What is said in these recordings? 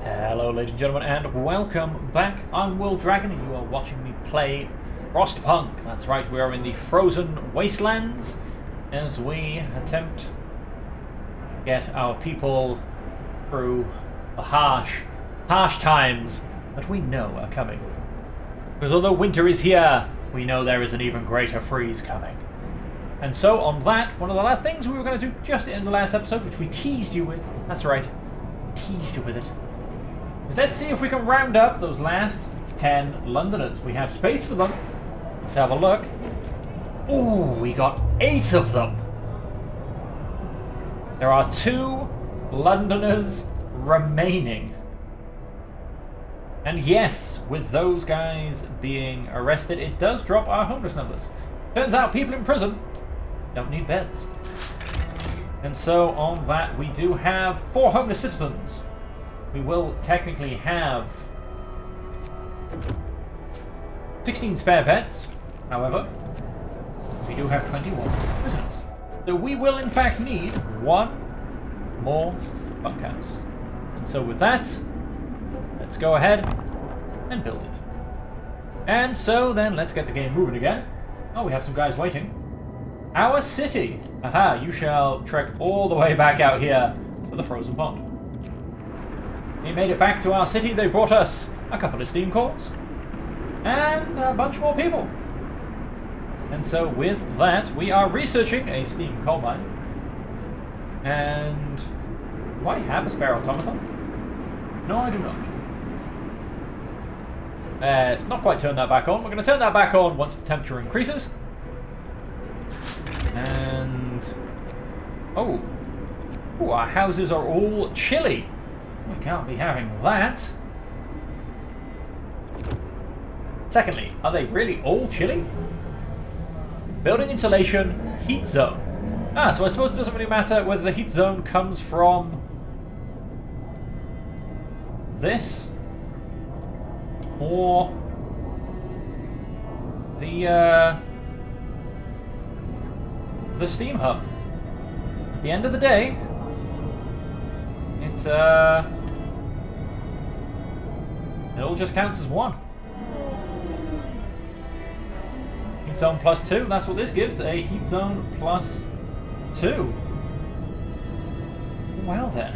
Hello ladies and gentlemen and welcome back. I'm Will Dragon and you are watching me play Frostpunk. That's right, we are in the frozen wastelands as we attempt to get our people through the harsh times that we know are coming. Because although winter is here, we know there is an even greater freeze coming. And so on that, one of the last things we were going to do just in the last episode, which we teased you with, that's right, we teased you with it, is let's see if we can round up those last 10 Londoners. We have space for them. Let's have a look. Ooh, we got 8 of them. There are 2 Londoners remaining. And yes, with those guys being arrested, it does drop our homeless numbers. Turns out people in prison don't need beds. And so on that, we do have 4 homeless citizens. We will technically have 16 spare beds, however, we do have 21 prisoners. So we will in fact need 1 more bunkhouse. And so with that, let's go ahead and build it. And so then let's get the game moving again. Oh, we have some guys waiting. Our city. Aha, you shall trek all the way back out here to the frozen pond. We made it back to our city. They brought us a couple of steam cores and a bunch more people. And so with that, we are researching a steam coal mine. And do I have a spare automaton? No, I do not. Let's not quite turn that back on. We're going to turn that back on once the temperature increases. And oh, our houses are all chilly. We can't be having that. Secondly, are they really all chilly? Building insulation, heat zone. Ah, so I suppose it doesn't really matter whether the heat zone comes from this or the steam hub. At the end of the day, it all just counts as one. Heat zone plus 2, that's what this gives, a heat zone plus 2. Well then.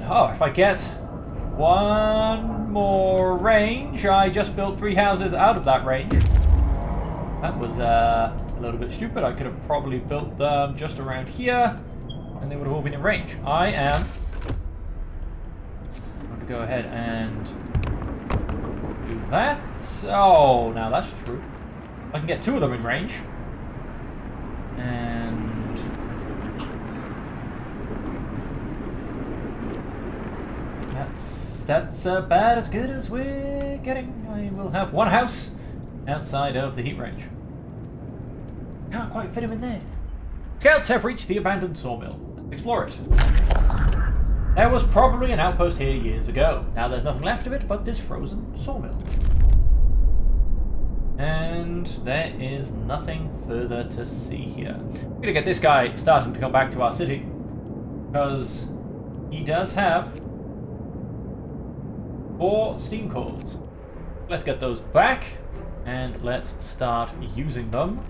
Oh, if I get 1 more range, I just built 3 houses out of that range. That was a little bit stupid. I could have probably built them just around here and they would have all been in range. I am going to go ahead and do that. Oh, now that's true. I can get 2 of them in range. And that's about as good as we're getting. I will have 1 house outside of the heat range. Can't quite fit him in there. Scouts have reached the abandoned sawmill. Let's explore it. There was probably an outpost here years ago. Now there's nothing left of it but this frozen sawmill. And there is nothing further to see here. We're gonna get this guy starting to come back to our city, because he does have 4 steam cores. Let's get those back and let's start using them.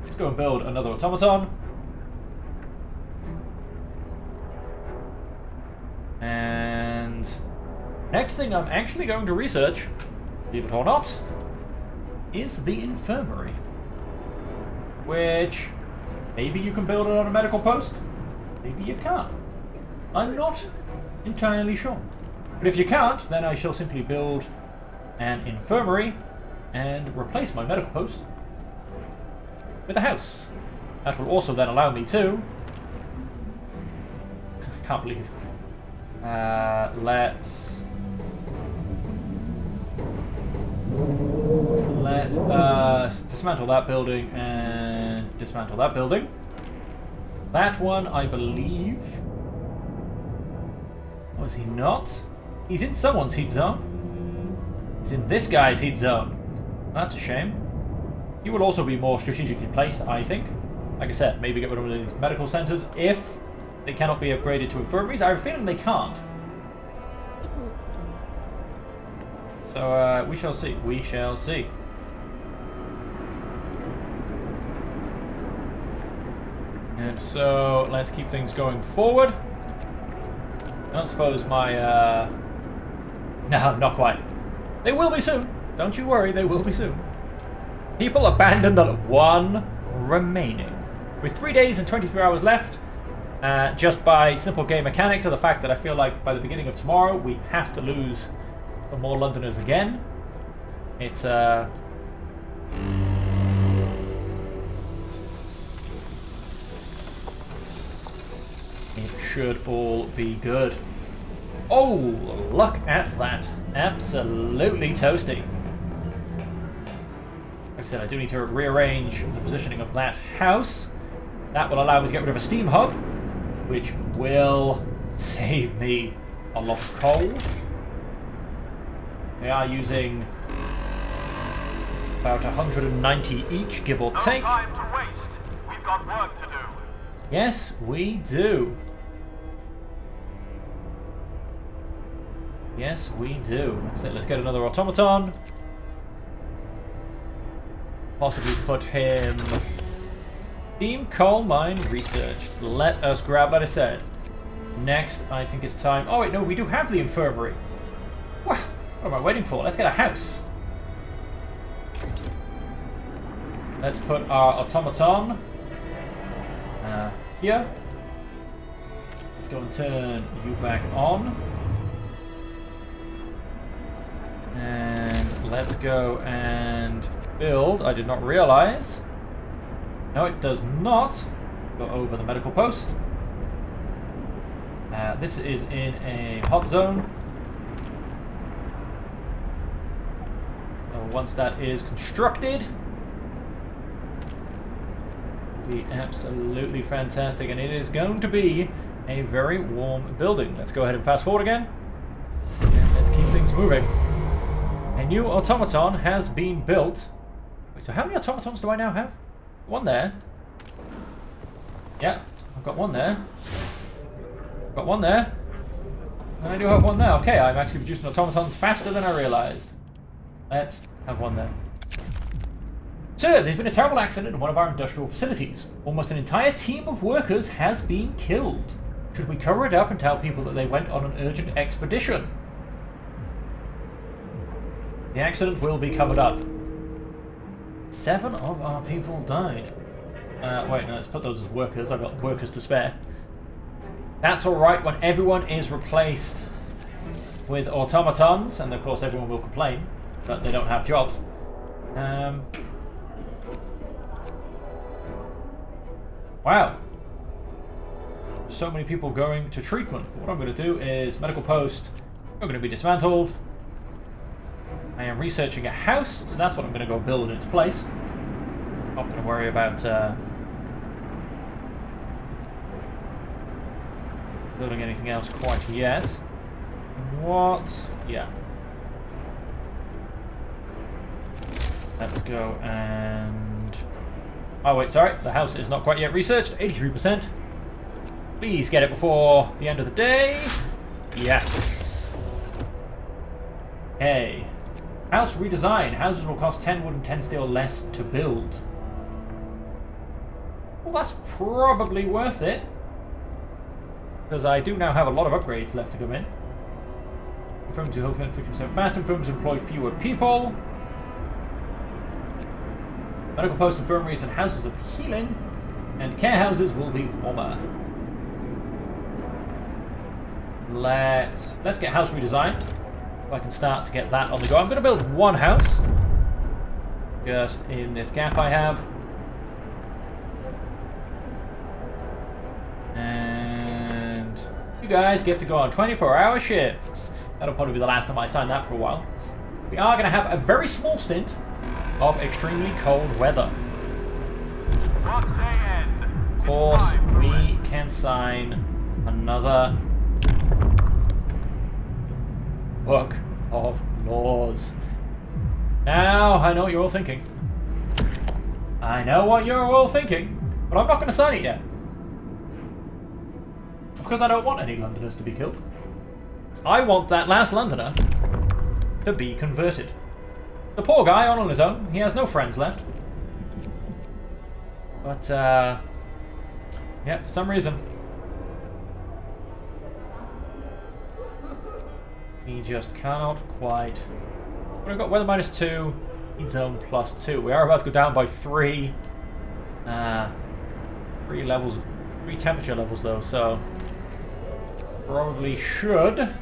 Let's go and build another automaton. And next thing I'm actually going to research, believe it or not, is the infirmary. Which, maybe you can build it on a medical post, maybe you can't. I'm not entirely sure. But if you can't, then I shall simply build an infirmary and replace my medical post with a house. That will also then allow me to... Can't believe... Let's dismantle that building and dismantle that building. That one, I believe... Was he not? He's in someone's heat zone. He's in this guy's heat zone. That's a shame. He will also be more strategically placed, I think. Like I said, maybe get rid of these medical centers if they cannot be upgraded to infirmaries. I have a feeling they can't. So we shall see. We shall see. And so let's keep things going forward. I don't suppose my no, not quite. They will be soon. Don't you worry, they will be soon. People abandoned at 1 remaining. With 3 days and 23 hours left, just by simple game mechanics, or the fact that I feel like by the beginning of tomorrow we have to lose some more Londoners again. It's it should all be good. Oh, look at that. Absolutely toasty. Like I said, I do need to rearrange the positioning of that house. That will allow me to get rid of a steam hub, which will save me a lot of coal. They are using about 190 each, give or take. No time to waste. We've got work to do. Yes, we do. Yes, we do. So let's get another automaton. Possibly put him... Steam coal mine research. Let us grab, like I said. Next, I think it's time... Oh, wait, no, we do have the infirmary. What am I waiting for? Let's get a house. Let's put our automaton here. Let's go and turn you back on. And let's go and build. I did not realize. No, it does not go over the medical post. This is in a hot zone. So once that is constructed, it'll be absolutely fantastic, and it is going to be a very warm building. Let's go ahead and fast forward again. And let's keep things moving. A new automaton has been built. Wait, so how many automatons do I now have? One there. Yeah, I've got one there. Got one there. And I do have one there. Okay, I'm actually producing automatons faster than I realized. Let's have one there. Sir, there's been a terrible accident in one of our industrial facilities. Almost an entire team of workers has been killed. Should we cover it up and tell people that they went on an urgent expedition? The accident will be covered up. 7 of our people died. Wait, no, let's put those as workers. I've got workers to spare. That's alright when everyone is replaced with automatons, and of course everyone will complain that they don't have jobs. Wow. So many people going to treatment. What I'm going to do is medical post. You're going to be dismantled. I am researching a house, so that's what I'm going to go build in its place. Not going to worry about building anything else quite yet. What? Yeah. Let's go and... Oh wait, sorry. The house is not quite yet researched. 83%. Please get it before the end of the day. Yes. Okay. House redesign. Houses will cost 10 wood and 10 steel less to build. Well, that's probably worth it. Because I do now have a lot of upgrades left to come in. Infirmary to 50% faster. Infirmaries employ fewer people. Medical posts, infirmaries, and houses of healing. And care houses will be warmer. Let's get house redesign. I can start to get that on the go. I'm going to build one house. Just in this gap I have. And you guys get to go on 24-hour shifts. That'll probably be the last time I sign that for a while. We are going to have a very small stint of extremely cold weather. Of course, we can sign another book of laws. Now, I know what you're all thinking. I know what you're all thinking, but I'm not going to sign it yet. Because I don't want any Londoners to be killed. I want that last Londoner to be converted. The poor guy on his own. He has no friends left. But, yeah, for some reason, he just cannot quite. We've got weather -2, heat zone +2. We are about to go down by 3 levels, 3 temperature levels though, so probably should have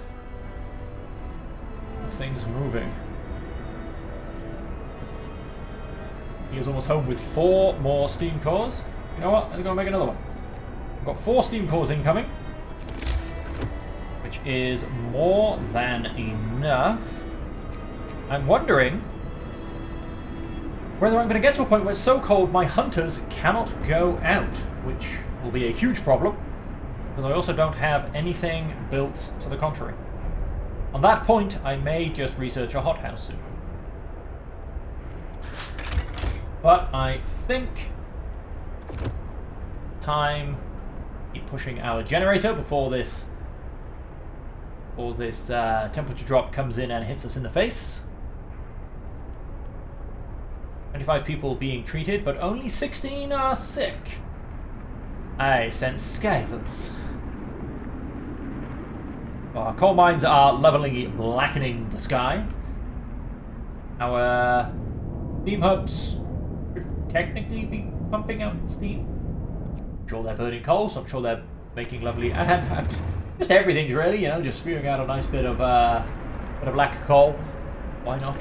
things moving. He is almost home with 4 more steam cores. You know what? I'm going to make another one. I've got 4 steam cores incoming, which is more than enough. I'm wondering whether I'm going to get to a point where it's so cold my hunters cannot go out, which will be a huge problem, because I also don't have anything built to the contrary. On that point, I may just research a hothouse soon. But I think time to keep pushing our generator before this temperature drop comes in and hits us in the face. 25 people being treated, but only 16 are sick. I sense scavengers. Our coal mines are leveling, blackening the sky. Our steam hubs should technically be pumping out steam. I'm sure they're burning coal, so I'm sure they're making lovely, and just everything's really, you know, just spewing out a nice bit of black coal. Why not?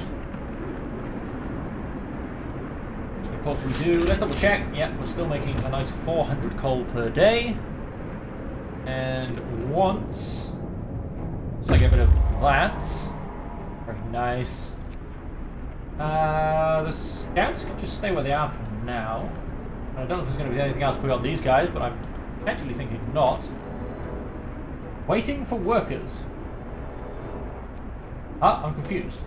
Of course we do. Let's double check. Yeah, we're still making a nice 400 coal per day. And once I get rid of that, very nice. The scouts can just stay where they are for now. I don't know if there's going to be anything else put on these guys, but I'm potentially thinking not. Waiting for workers. Ah, I'm confused.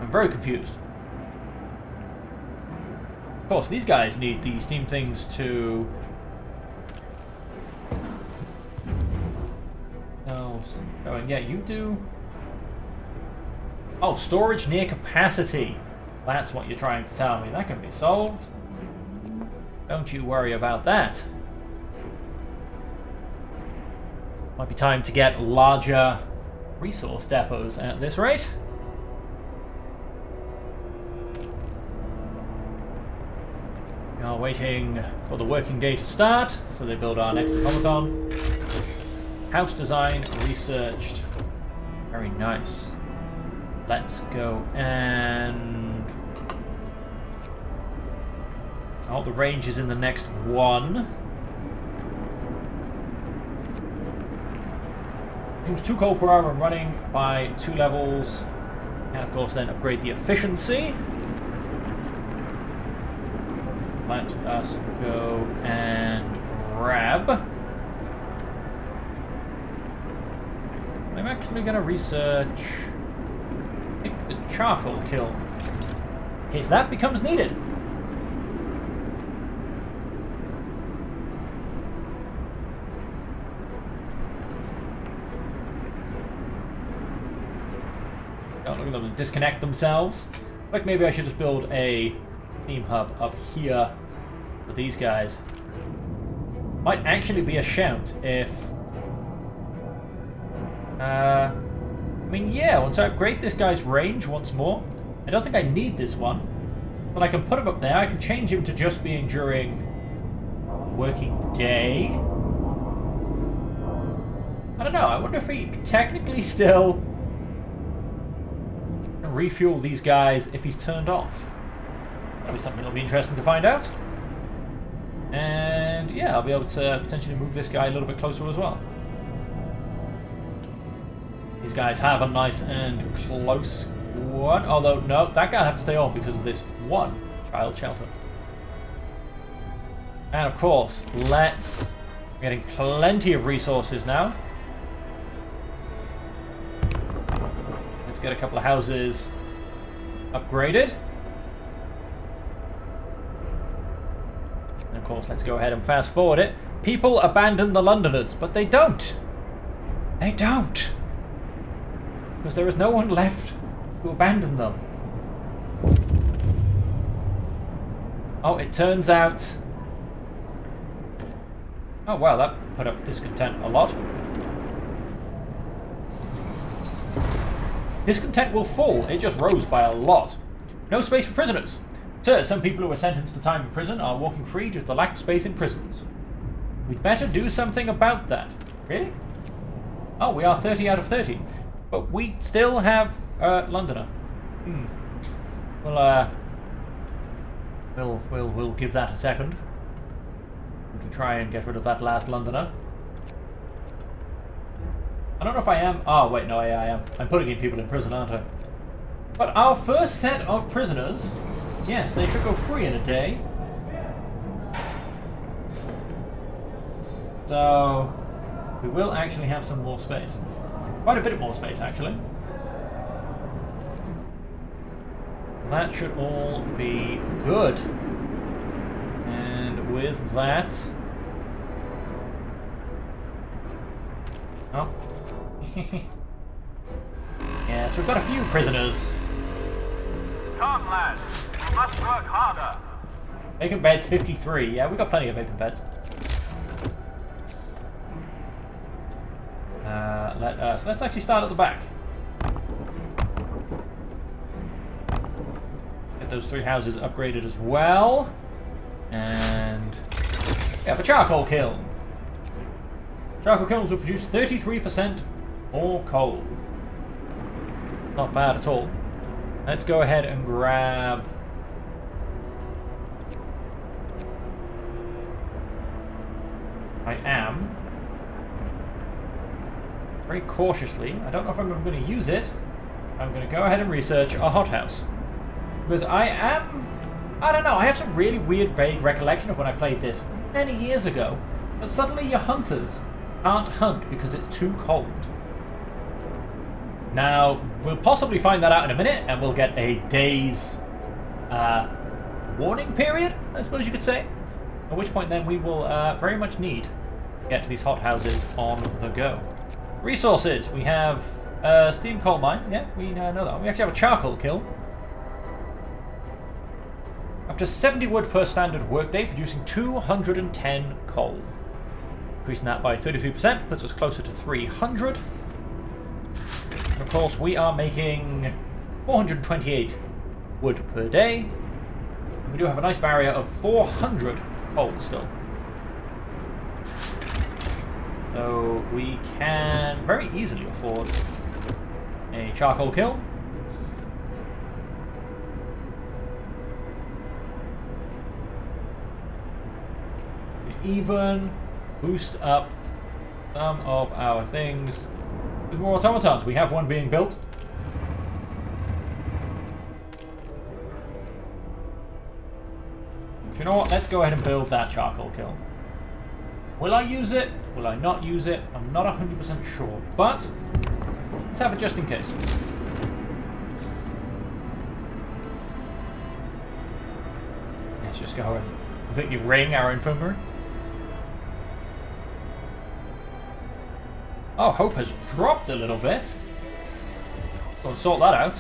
I'm very confused. Of course, these guys need the steam things to... Oh, and yeah, you do... Oh, storage near capacity. That's what you're trying to tell me. That can be solved. Don't you worry about that. Might be time to get larger resource depots at this rate. We are waiting for the working day to start, so they build our next automaton. House design researched. Very nice. Let's go and... Oh, the range is in the next one. Use 2 coal per hour and running by 2 levels. And of course then upgrade the efficiency. Let us go and grab. I'm actually going to research the charcoal kiln in case that becomes needed. Don't look at them disconnect themselves. Like maybe I should just build a steam hub up here for these guys. Might actually be a shout if I mean, yeah, once I upgrade this guy's range once more, I don't think I need this one, but I can put him up there. I can change him to just being during working day. I don't know, I wonder if he technically still can refuel these guys if he's turned off. That'll be something that'll be interesting to find out. And yeah, I'll be able to potentially move this guy a little bit closer as well. These guys have a nice and close one. Although, no, that guy will have to stay on because of this one child shelter. And of course, we're getting plenty of resources now. Let's get a couple of houses upgraded. And of course, let's go ahead and fast forward it. People abandon the Londoners, but they don't. They don't. Because there is no one left to abandon them. Oh, it turns out... Oh, wow, that put up discontent a lot. Discontent will fall. It just rose by a lot. No space for prisoners. Sir, some people who are sentenced to time in prison are walking free due to the lack of space in prisons. We'd better do something about that. Really? Oh, we are 30 out of 30. But we still have Londoner. We'll give that a second. To try and get rid of that last Londoner. I don't know if I am... Oh, wait, no, I am. I'm putting in people in prison, aren't I? But our first set of prisoners... Yes, they should go free in a day. So... we will actually have some more space. Quite a bit more space, actually. That should all be good. And with that... Oh. Yes, we've got a few prisoners. Come, lads. We must work harder. Vacant beds 53. Yeah, we've got plenty of vacant beds. Let's actually start at the back. Get those 3 houses upgraded as well. And we have a charcoal kiln. Charcoal kilns will produce 33% more coal. Not bad at all. Let's go ahead and grab... I am... very cautiously, I don't know if I'm ever going to use it, I'm going to go ahead and research a hothouse. Because I don't know, I have some really weird, vague recollection of when I played this many years ago. But suddenly your hunters can't hunt because it's too cold. Now, we'll possibly find that out in a minute, and we'll get a day's warning period, I suppose you could say. At which point then we will very much need to get to these hothouses on the go. Resources, we have steam coal mine, yeah, we know that. We actually have a charcoal kiln. Up to 70 wood per standard workday, producing 210 coal. Increasing that by 33% puts us closer to 300. And of course, we are making 428 wood per day. And we do have a nice barrier of 400 coal still. So we can very easily afford a charcoal kiln. Even boost up some of our things with more automatons. We have one being built. Do you know what? Let's go ahead and build that charcoal kiln. Will I use it? Will I not use it? I'm not 100% sure, but let's have it just in case. Let's just go and completely ring our infirmary. Oh, hope has dropped a little bit. Go and sort that out.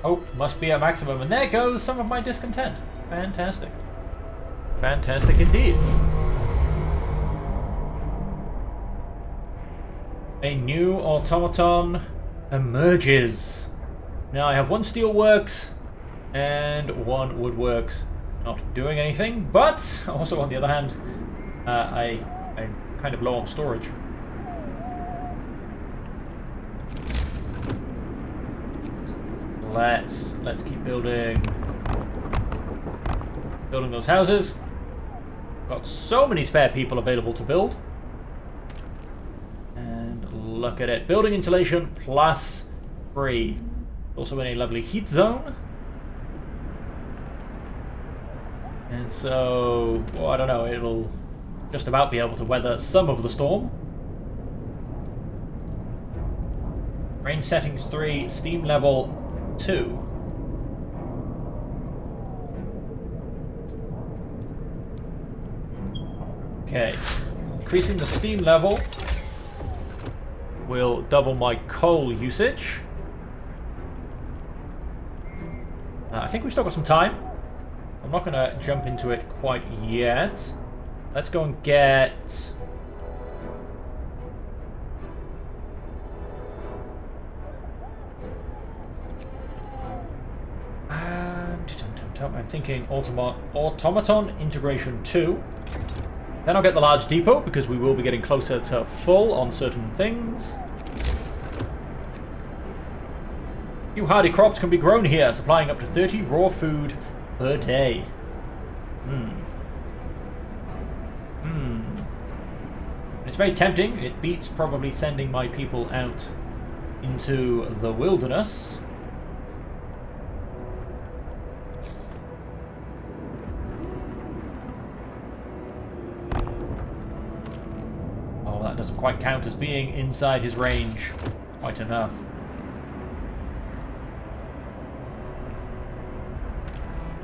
Hope must be at maximum, and there goes some of my discontent. Fantastic. Fantastic indeed. A new automaton emerges. Now I have one steelworks and one woodworks not doing anything, but also on the other hand, I'm kind of low on storage. Let's keep building those houses. Got so many spare people available to build. And look at it. Building insulation plus 3. Also in a lovely heat zone. And so, well, I don't know, it'll just about be able to weather some of the storm. Range settings 3, steam level 2. Okay. Increasing the steam level will double my coal usage. I think we've still got some time. I'm not going to jump into it quite yet. Let's go and get... I'm thinking Automaton Integration 2. Then I'll get the large depot, because we will be getting closer to full on certain things. Few hardy crops can be grown here, supplying up to 30 raw food per day. It's very tempting. It beats probably sending my people out into the wilderness. Oh, that doesn't quite count as being inside his range. Quite enough.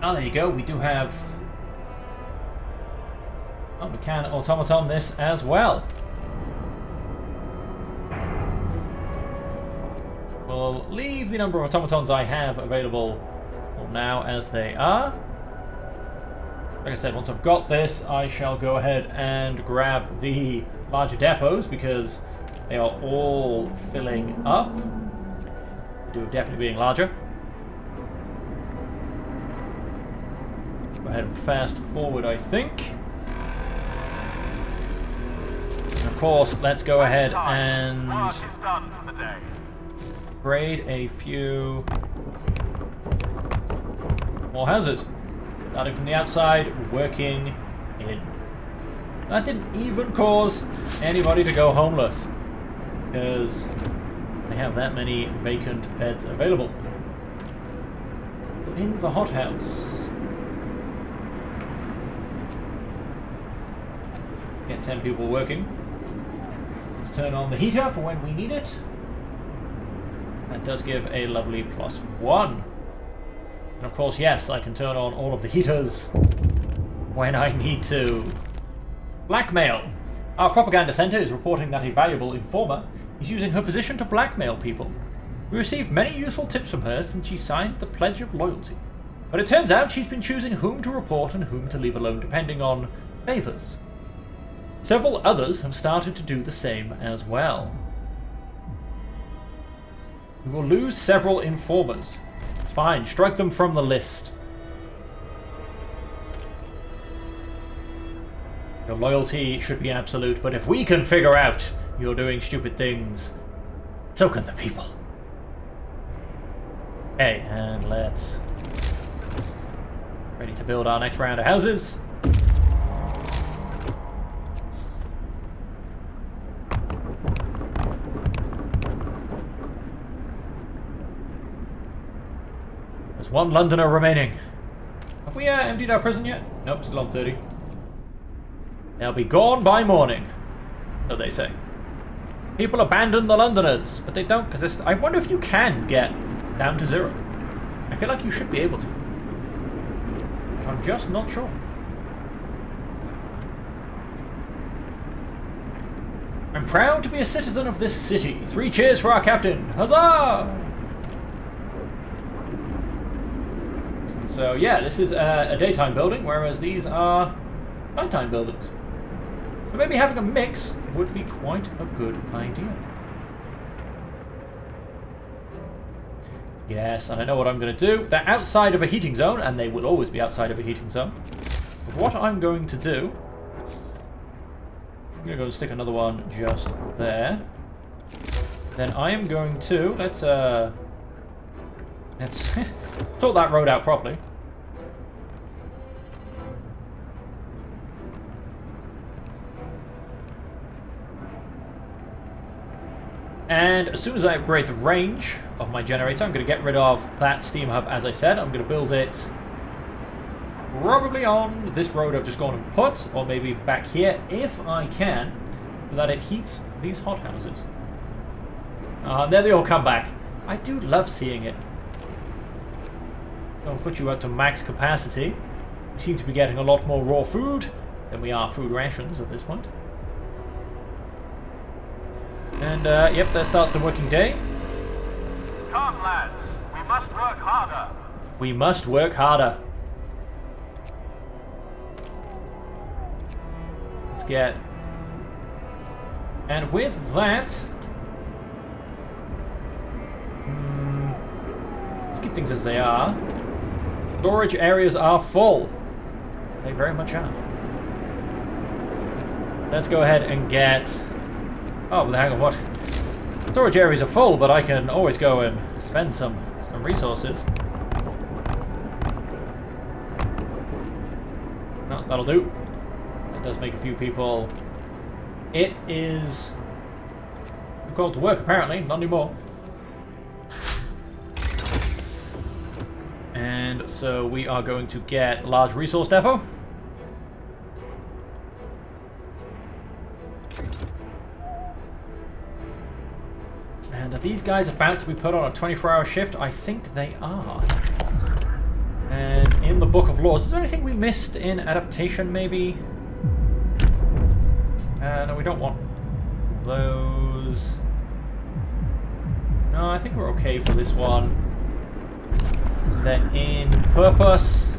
Oh, there you go. We do have... Oh, we can automaton this as well. We'll leave the number of automatons I have available now as they are. Like I said, once I've got this, I shall go ahead and grab the larger depots, because they are all filling up. They do definitely being larger. Go ahead and fast forward, I think. And of course, let's go ahead and grade a few more houses. Starting from the outside, working in. That didn't even cause anybody to go homeless, because they have that many vacant beds available. In the hothouse. Get 10 people working. Let's turn on the heater for when we need it. That does give a lovely +1. And of course, yes, I can turn on all of the heaters when I need to. Blackmail. Our propaganda center is reporting that a valuable informer is using her position to blackmail people. We received many useful tips from her since she signed the Pledge of Loyalty. But it turns out she's been choosing whom to report and whom to leave alone depending on favors. Several others have started to do the same as well. We will lose several informers. It's fine, strike them from the list. Your loyalty should be absolute, but if we can figure out you're doing stupid things, so can the people. Okay, and let's... ready to build our next round of houses. There's one Londoner remaining. Have we emptied our prison yet? Nope, still on 30. They'll be gone by morning, so they say. People abandon the Londoners, but they don't, because I wonder if you can get down to 0. I feel like you should be able to, but I'm just not sure. I'm proud to be a citizen of this city. 3 cheers for our captain. Huzzah! So yeah, this is a daytime building, whereas these are nighttime buildings. So maybe having a mix would be quite a good idea. Yes, and I know what I'm going to do. They're outside of a heating zone, and they will always be outside of a heating zone. But what I'm going to do... I'm going to go and stick another one just there. Then I am going to... Let's sort that road out properly. And as soon as I upgrade the range of my generator, I'm going to get rid of that steam hub, as I said. I'm going to build it probably on this road I've just gone and put, or maybe back here, if I can, so that it heats these hothouses. There they all come back. I do love seeing it. I'll put you up to max capacity. We seem to be getting a lot more raw food, than we are food rations at this point. And, yep, there starts the working day. Come, lads. We must work harder. We must work harder. Let's get... And with that... let's keep things as they are. Storage areas are full. They very much are. Let's go ahead and get... Oh, hang on, what? Storage areas are full, but I can always go and spend some resources. No, that'll do. That does make a few people... It is... called to work, apparently. Not anymore. And so we are going to get large resource depot. And are these guys about to be put on a 24-hour shift? I think they are. And in the Book of Laws, is there anything we missed in adaptation, maybe? No, we don't want those. No, I think we're okay for this one. Then in purpose...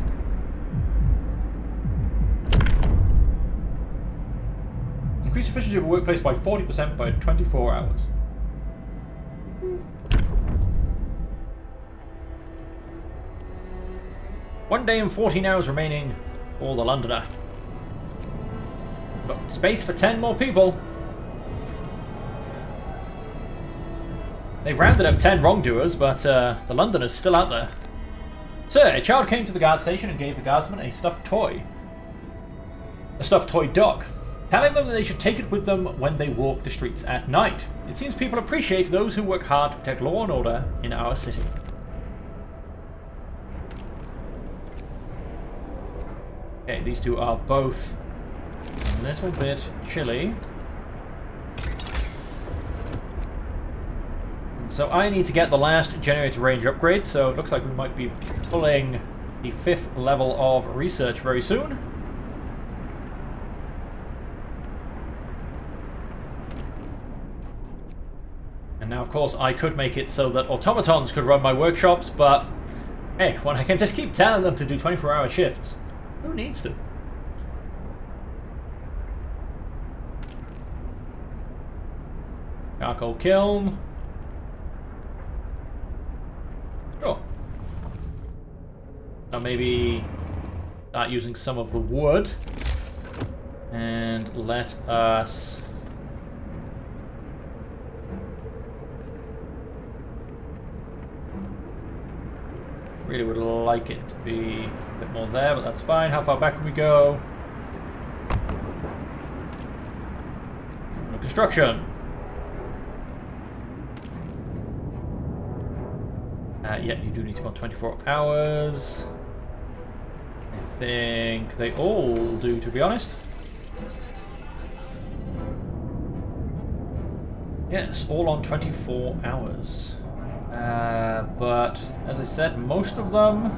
increase efficiency of a workplace by 40% by 24 hours. One day and 14 hours remaining for the Londoner. Got space for 10 more people. They've rounded up 10 wrongdoers, but the Londoner's still out there. Sir, a child came to the guard station and gave the guardsman a stuffed toy. A stuffed toy dog, telling them that they should take it with them when they walk the streets at night. It seems people appreciate those who work hard to protect law and order in our city. Okay, these two are both a little bit chilly. And so I need to get the last generator range upgrade, so it looks like we might be pulling the 5th level of research very soon. And now, of course, I could make it so that automatons could run my workshops, but hey, when I can just keep telling them to do 24-hour shifts, who needs to? Charcoal kiln. Sure. Now maybe start using some of the wood. And let us... really would like it to be a bit more there, but that's fine. How far back can we go? No construction. Yeah, you do need to go on 24 hours. I think they all do, to be honest. Yes, all on 24 hours. But as I said, most of them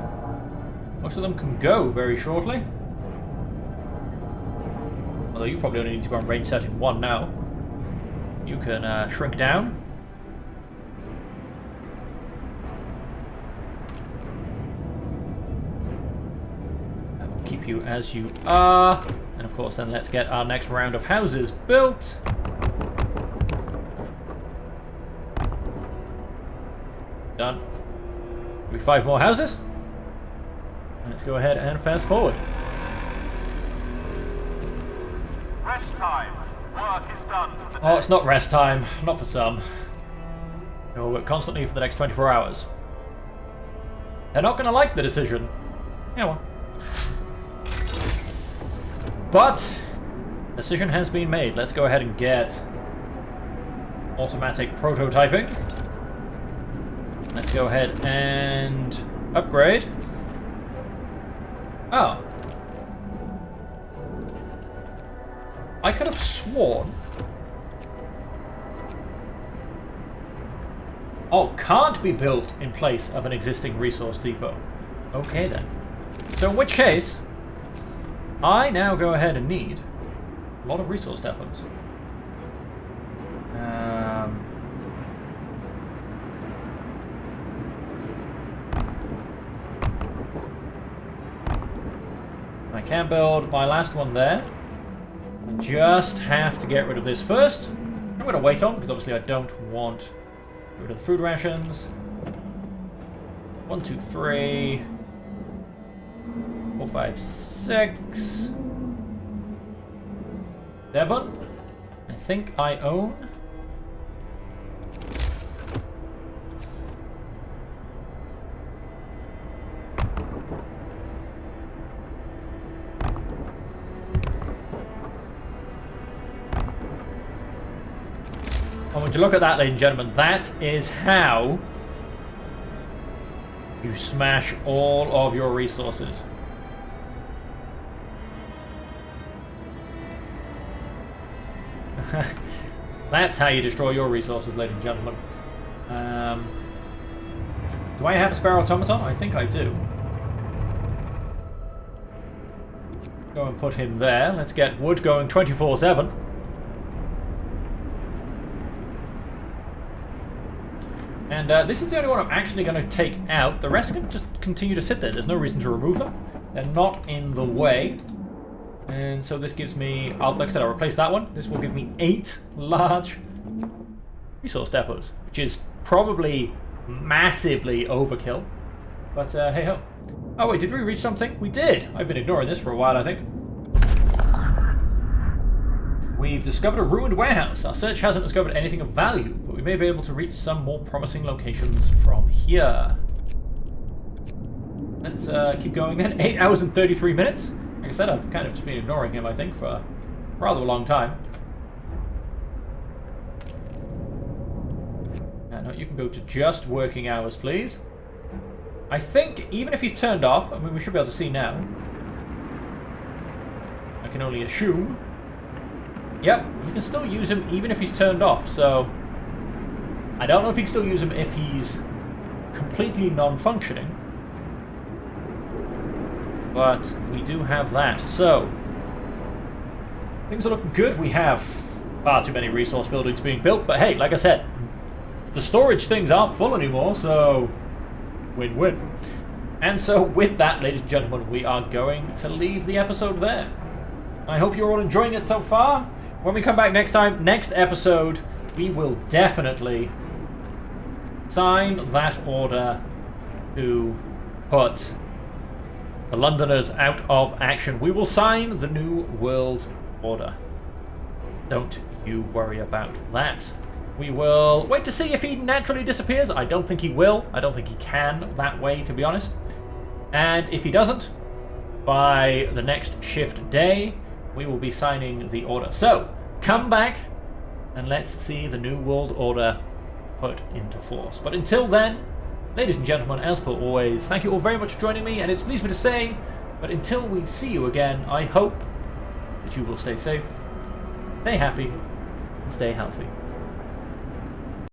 can go very shortly. Although you probably only need to go on range setting 1 now. You can shrink down. And we'll keep you as you are. And of course then let's get our next round of houses built. Done. Maybe 5 more houses. Let's go ahead and fast forward. Rest time. Work is done for the Oh, it's not rest time. Not for some. They'll work constantly for the next 24 hours. They're not going to like the decision. Yeah, well. But, decision has been made. Let's go ahead and get automatic prototyping. Let's go ahead and upgrade. Oh. I could have sworn... Oh, can't be built in place of an existing resource depot. Okay then. So in which case, I now go ahead and need a lot of resource depots. I can build my last one there. I just have to get rid of this first. I'm going to wait on, because obviously I don't want to get rid of the food rations. 1, 2, 3, 4, 5, 6, 7. I think I own. And when you look at that, ladies and gentlemen, that is how you smash all of your resources. That's how you destroy your resources, ladies and gentlemen. Do I have a spare automaton? I think I do. Go and put him there. Let's get wood going 24/7. And this is the only one I'm actually going to take out. The rest can just continue to sit there. There's no reason to remove them. They're not in the way. And so this gives me, like I said, I'll replace that one. This will give me 8 large resource depots, which is probably massively overkill. But hey ho. Oh wait, did we reach something? We did! I've been ignoring this for a while, I think. We've discovered a ruined warehouse. Our search hasn't discovered anything of value, but we may be able to reach some more promising locations from here. Let's keep going then. 8 hours and 33 minutes. Like I said, I've kind of just been ignoring him, I think, for a rather long time. No, you can go to just working hours, please. I think, even if he's turned off, I mean, we should be able to see now. I can only assume. Yep, you can still use him even if he's turned off, so I don't know if you can still use him if he's completely non-functioning, but we do have that. So things are looking good. We have far too many resource buildings being built, but hey, like I said, the storage things aren't full anymore, so win-win. And so with that, ladies and gentlemen, we are going to leave the episode there. I hope you're all enjoying it so far. When we come back next time, next episode, we will definitely sign that order to put the Londoners out of action. We will sign the New World Order. Don't you worry about that. We will wait to see if he naturally disappears. I don't think he will. I don't think he can that way, to be honest. And if he doesn't, by the next shift day, we will be signing the order. So, come back and let's see the New World Order put into force. But until then, ladies and gentlemen, as per always, thank you all very much for joining me, and it leaves me to say, but until we see you again, I hope that you will stay safe, stay happy, and stay healthy.